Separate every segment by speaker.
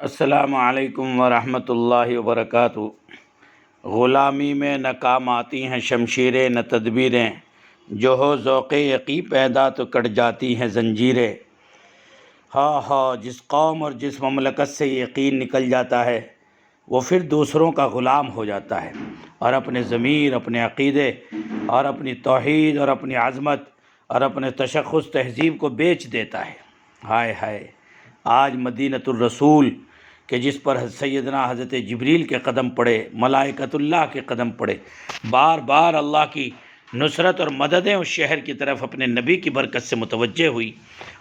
Speaker 1: السلام علیکم ورحمۃ اللہ وبرکاتہ۔ غلامی میں نہ کام آتی ہیں شمشیریں نہ تدبیریں، جو ہو ذوق یقین پیدا تو کٹ جاتی ہیں زنجیریں۔ ہاں ہاں، جس قوم اور جس مملکت سے یقین نکل جاتا ہے وہ پھر دوسروں کا غلام ہو جاتا ہے، اور اپنے ضمیر، اپنے عقیدے اور اپنی توحید اور اپنی عظمت اور اپنے تشخص تہذیب کو بیچ دیتا ہے۔ ہائے ہائے، آج مدینۃ الرسول کہ جس پر سیدنا حضرت جبریل کے قدم پڑے، ملائکۃ اللہ کے قدم پڑے، بار بار اللہ کی نصرت اور مددیں اس شہر کی طرف اپنے نبی کی برکت سے متوجہ ہوئی،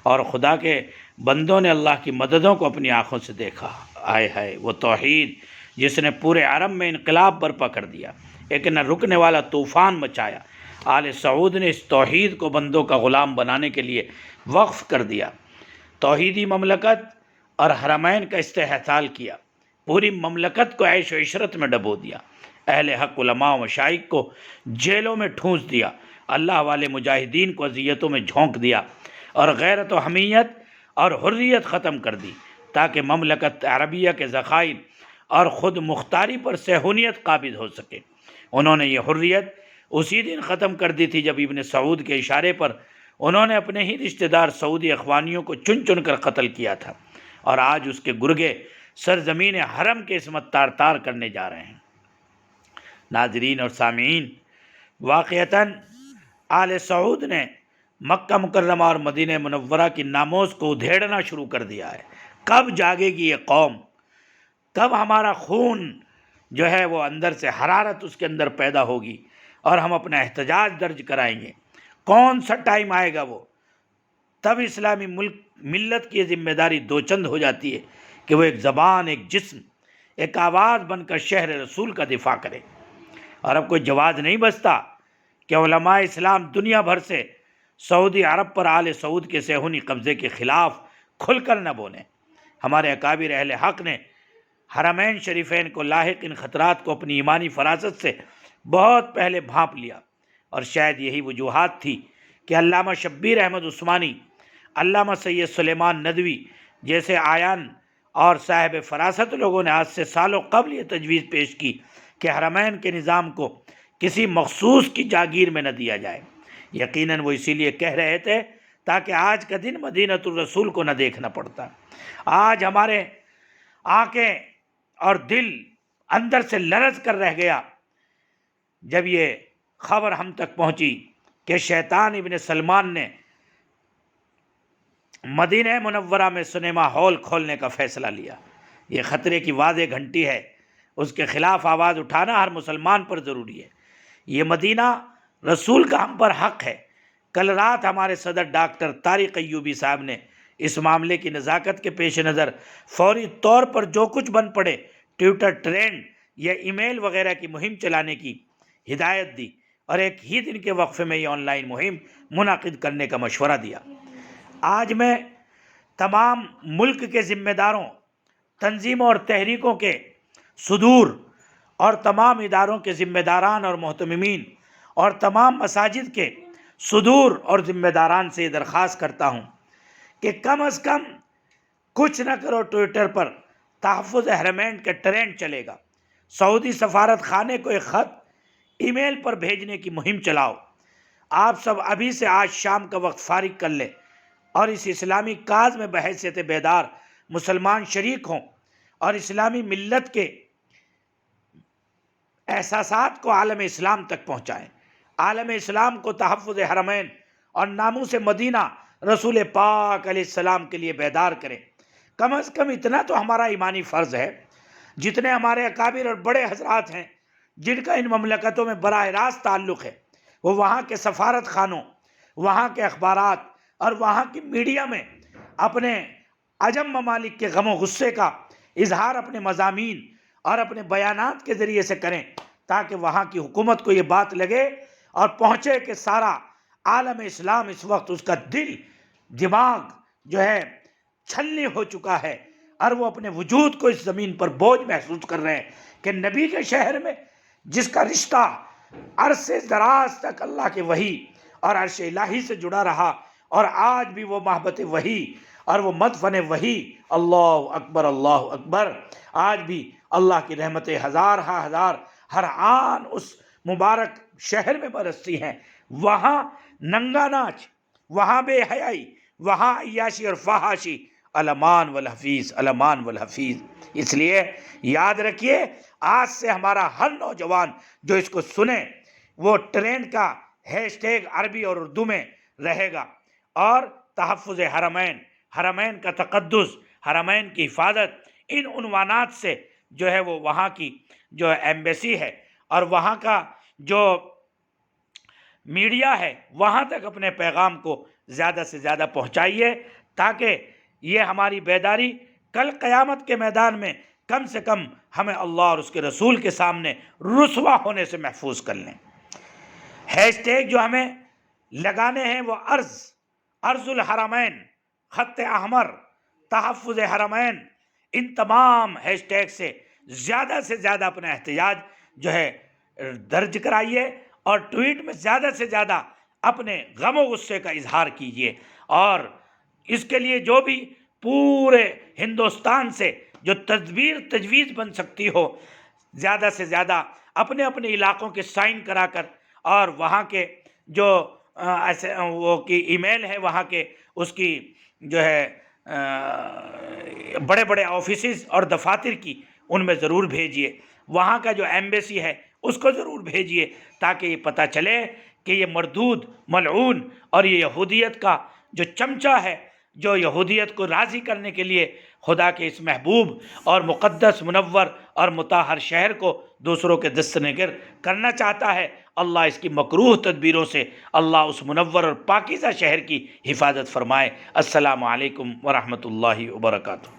Speaker 1: اور خدا کے بندوں نے اللہ کی مددوں کو اپنی آنکھوں سے دیکھا۔ آئے ہائے، وہ توحید جس نے پورے عرب میں انقلاب برپا کر دیا، ایک نہ رکنے والا طوفان مچایا۔ آل سعود نے اس توحید کو بندوں کا غلام بنانے کے لیے وقف کر دیا، توحیدی مملکت اور حرمین کا استحصال کیا، پوری مملکت کو عیش و عشرت میں ڈبو دیا، اہل حق علماء و مشائخ کو جیلوں میں ٹھونس دیا، اللہ والے مجاہدین کو اذیتوں میں جھونک دیا، اور غیرت و حمیت اور حریت ختم کر دی، تاکہ مملکت عربیہ کے ذخائر اور خود مختاری پر صہیونیت قابض ہو سکے۔ انہوں نے یہ حریت اسی دن ختم کر دی تھی جب ابن سعود کے اشارے پر انہوں نے اپنے ہی رشتہ دار سعودی اخوانیوں کو چن چن کر قتل کیا تھا، اور آج اس کے گرگے سرزمین حرم کے عصمت تار تار کرنے جا رہے ہیں۔ ناظرین اور سامعین، واقعتاً آل سعود نے مکہ مکرمہ اور مدینہ منورہ کی ناموز کو ادھیڑنا شروع کر دیا ہے۔ کب جاگے گی یہ قوم؟ کب ہمارا خون جو ہے وہ اندر سے حرارت اس کے اندر پیدا ہوگی اور ہم اپنا احتجاج درج کرائیں گے؟ کون سا ٹائم آئے گا وہ؟ تب اسلامی ملت کی یہ ذمہ داری دو چند ہو جاتی ہے کہ وہ ایک زبان، ایک جسم، ایک آواز بن کر شہر رسول کا دفاع کرے۔ اور اب کوئی جواز نہیں بچتا کہ علماء اسلام دنیا بھر سے سعودی عرب پر آل سعود کے صہیونی قبضے کے خلاف کھل کر نہ بولیں۔ ہمارے اکابر اہل حق نے حرمین شریفین کو لاحق ان خطرات کو اپنی ایمانی فراست سے بہت پہلے بھانپ لیا، اور شاید یہی وجوہات تھی کہ علامہ شبیر احمد عثمانی، علامہ سید سلیمان ندوی جیسے آیان اور صاحب فراست لوگوں نے آج سے سالوں قبل یہ تجویز پیش کی کہ حرمین کے نظام کو کسی مخصوص کی جاگیر میں نہ دیا جائے۔ یقیناً وہ اسی لیے کہہ رہے تھے تاکہ آج کا دن مدینۃ الرسول کو نہ دیکھنا پڑتا۔ آج ہمارے آنکھیں اور دل اندر سے لرز کر رہ گیا جب یہ خبر ہم تک پہنچی کہ شیطان ابن سلمان نے مدینہ منورہ میں سنیما ہال کھولنے کا فیصلہ لیا۔ یہ خطرے کی واضح گھنٹی ہے، اس کے خلاف آواز اٹھانا ہر مسلمان پر ضروری ہے۔ یہ مدینہ رسول کا ہم پر حق ہے۔ کل رات ہمارے صدر ڈاکٹر طارق ایوبی صاحب نے اس معاملے کی نزاکت کے پیش نظر فوری طور پر جو کچھ بن پڑے ٹویٹر ٹرینڈ یا ای میل وغیرہ کی مہم چلانے کی ہدایت دی، اور ایک ہی دن کے وقفے میں یہ آن لائن مہم منعقد کرنے کا مشورہ دیا۔ آج میں تمام ملک کے ذمہ داروں، تنظیموں اور تحریکوں کے صدور اور تمام اداروں کے ذمہ داران اور محتممین اور تمام مساجد کے صدور اور ذمہ داران سے یہ درخواست کرتا ہوں کہ کم از کم کچھ نہ کرو ٹویٹر پر تحفظ حرمین کا ٹرینڈ چلے گا۔ سعودی سفارت خانے کو ایک خط ای میل پر بھیجنے کی مہم چلاؤ۔ آپ سب ابھی سے آج شام کا وقت فارغ کر لیں اور اس اسلامی کاز میں بحیثیت بیدار مسلمان شریک ہوں، اور اسلامی ملت کے احساسات کو عالم اسلام تک پہنچائیں، عالم اسلام کو تحفظ حرمین اور ناموس مدینہ رسول پاک علیہ السلام کے لیے بیدار کریں۔ کم از کم اتنا تو ہمارا ایمانی فرض ہے۔ جتنے ہمارے اکابر اور بڑے حضرات ہیں جن کا ان مملکتوں میں براہ راست تعلق ہے، وہ وہاں کے سفارت خانوں، وہاں کے اخبارات اور وہاں کی میڈیا میں اپنے عجم ممالک کے غم و غصے کا اظہار اپنے مضامین اور اپنے بیانات کے ذریعے سے کریں، تاکہ وہاں کی حکومت کو یہ بات لگے اور پہنچے کہ سارا عالم اسلام اس وقت اس کا دل، دماغ جو ہے چھلنی ہو چکا ہے، اور وہ اپنے وجود کو اس زمین پر بوجھ محسوس کر رہے ہیں کہ نبی کے شہر میں جس کا رشتہ عرص دراز تک اللہ کے وحی اور عرش الہی سے جڑا رہا، اور آج بھی وہ محبت وحی اور وہ مدفن وحی اللہ اکبر آج بھی اللہ کی رحمتیں ہزار ہر آن اس مبارک شہر میں برستی ہیں۔ وہاں ننگا ناچ، وہاں بے حیائی، وہاں عیاشی اور فحاشی، الامان والحفیظ۔ اس لیے یاد رکھیے، آج سے ہمارا ہر نوجوان جو اس کو سنے وہ ٹرینڈ کا #، عربی اور اردو میں رہے گا، اور تحفظ حرمین کا تقدس، حرمین کی حفاظت، ان عنوانات سے جو ہے وہ وہاں کی جو ایمبیسی ہے اور وہاں کا جو میڈیا ہے وہاں تک اپنے پیغام کو زیادہ سے زیادہ پہنچائیے، تاکہ یہ ہماری بیداری کل قیامت کے میدان میں کم سے کم ہمیں اللہ اور اس کے رسول کے سامنے رسوا ہونے سے محفوظ کر لیں۔ #، جو ہمیں لگانے ہیں وہ ارض الحرمین، خط احمر، تحفظ حرمین، ان تمام #، سے زیادہ اپنا احتجاج جو ہے درج کرائیے، اور ٹویٹ میں زیادہ سے زیادہ اپنے غم و غصے کا اظہار کیجیے، اور اس کے لیے جو بھی پورے ہندوستان سے جو تجویز بن سکتی ہو، زیادہ سے زیادہ اپنے علاقوں کے سائن کرا کر، اور وہاں کے جو ایسے وہ کی ای میل ہے وہاں کے، اس کی جو ہے بڑے آفیسز اور دفاتر کی، ان میں ضرور بھیجیے، وہاں کا جو ایمبیسی ہے اس کو ضرور بھیجیے، تاکہ یہ پتہ چلے کہ یہ مردود، ملعون اور یہ یہودیت کا جو چمچہ ہے، جو یہودیت کو راضی کرنے کے لیے خدا کے اس محبوب اور مقدس، منور اور مطہر شہر کو دوسروں کے دست نگر کرنا چاہتا ہے، اللہ اس کی مکروہ تدبیروں سے اللہ اس منور اور پاکیزہ شہر کی حفاظت فرمائے۔ السلام علیکم ورحمۃ اللہ وبرکاتہ۔